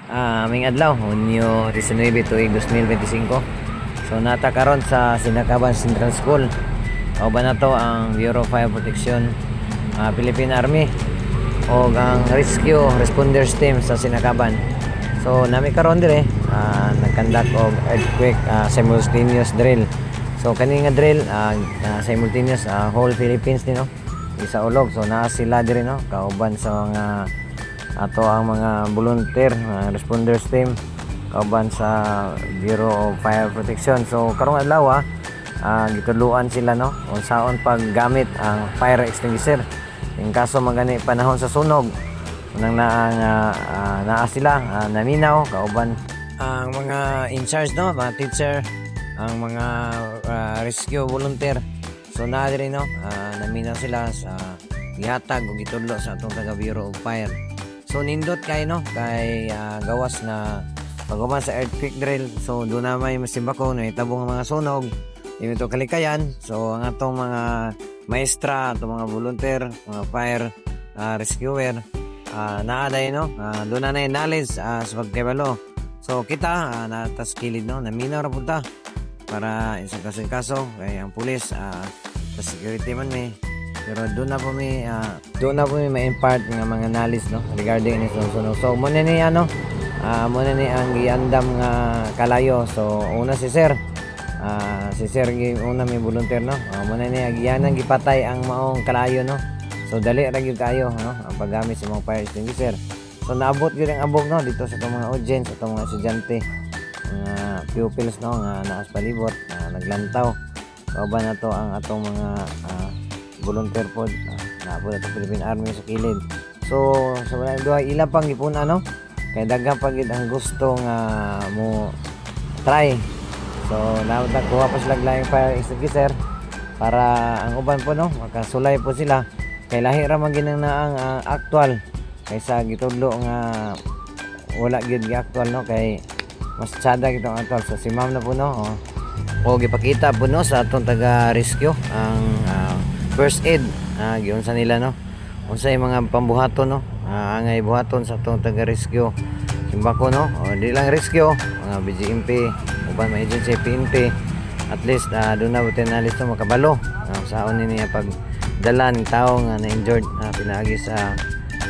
Aming adlaw, Hunyo 19 tuig 2025. So nata karon sa Sinakaban Central School. Kauban na to ang Bureau of Fire Protection, Philippine Army o ang Rescue Responders Team sa Sinakaban. So nami karon dire nagkandak og earthquake simultaneous drill. So kani nga drill simultaneous whole Philippines no isa ulog. So naa sila dire no kauban sa mga ato ang mga volunteer responders team kauban sa Bureau of Fire Protection. So karong adlaw gituluan sila no unsaon paggamit ang fire extinguisher in kaso magani panahon sa sunog. Nang naa sila naminaw kauban ang mga in charge no mga teacher ang mga rescue volunteer. So naa diri no naminaw sila sa gihatag ug gitudlo sa atong taga Bureau of Fire. So nindot kay no kay gawas na paghuman sa earthquake drill. So doon na may masimbako na itabong mga sunog dito kalikayan. So ang atong mga maestra, atong mga volunteer, mga fire rescuer naaday no doon na knowledge sa pagkabalo. So kita natas kilid no naminaw ra punta para isang kaso kay ang pulis sa security man may. Pero doon na po may ma-impart ng mga knowledge no regarding ini sunog. So muna ni ang giandam nga kalayo. So una si sir una may volunteer no muna ni agianan gipatay ang maong kalayo no. So dali ra gyud kayo no ang paggamit sa mga fire extinguisher. So naabot gyud ang abog no dito sa itong mga audience, sa mga estudyante, mga pupils no nga naas palibot naglantaw. Kauban na to ang atong mga volunteer po na po sa Philippine Army sa kilid. So sa mga duha ilang pang gipuna no kay daghan pa gid ang gusto nga mo try. So nakuha pa sila laing fire extinguisher para ang uban po no makasulay po sila kay lahi ra man ginang naang actual kaysa gitudlo nga wala gyud gi actual no kay mas tsada gitong actual. So si ma'am na po no o gipakita po no sa atong taga rescue ang first aid giunsa nila no unsay mga pambuhaton no angay buhaton sa atong taga rescue simbako no o di lang rescue mga BGMP uban mga agency PNP at least doon na butin na listo makabalo saon niya pag dala ng tao nga na-injured pinaagi sa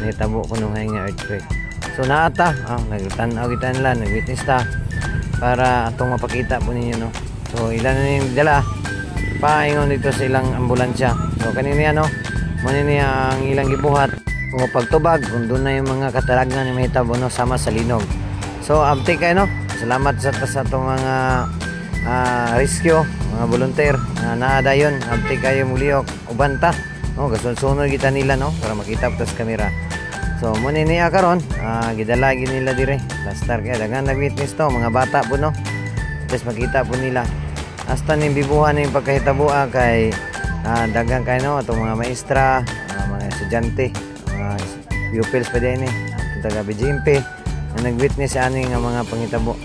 nahitabo kuno nga earthquake. So naata nagtanaw kita nila nagwitness ta para atong mapakita po ninyo no. So ilan na yung dala paingon dito sa ilang ambulansya. So kanina no muna niya ang ilang gibuhat o pagtubag kung doon na yung mga katalagan na mahitabo no sama sa linog. So update kayo no salamat sa itong mga rescue mga volunteer naadayon update kayo muliok ubanta no gasunod kita nila no para makita pa sa kamera. So muna niya karon gidalagi nila dire lastar kaya dagan nag-witness to mga bata po no tapos makita po nila hasta ning bibuhan ning pagkahitabo kay daghang kayo no atong mga maestra mga estudyante mga pupils pa din taga BGMP na nag-witness ani nga mga panghitabo.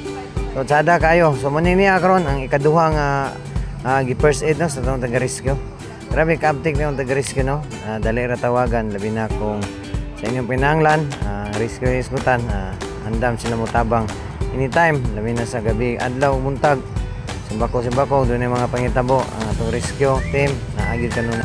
So tsada kayo. So muna niya karon ang ikaduha nga gi-first aid no sa atong taga rescue. Grabe ka-update ng taga rescue no dali ra tawagan labi na kung sa inyong pinanglan rescue iskutan andam sila mo tabang anytime labi na sa gabi adlaw buntag simbako doon yung mga pangitabo ang atong rescue team na agil kanuna.